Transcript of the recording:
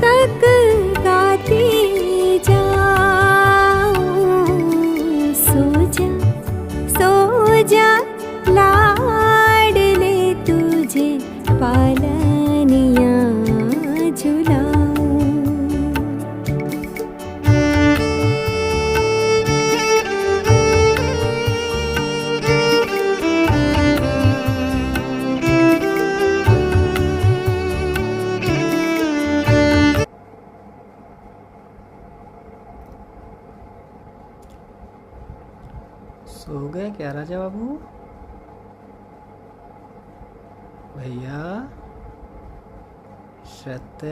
तक गाती जाऊं। सो जा लाडले तुझे पालनिया झुलाऊं। सो गए क्या राजा बाबू? भैया, सत्य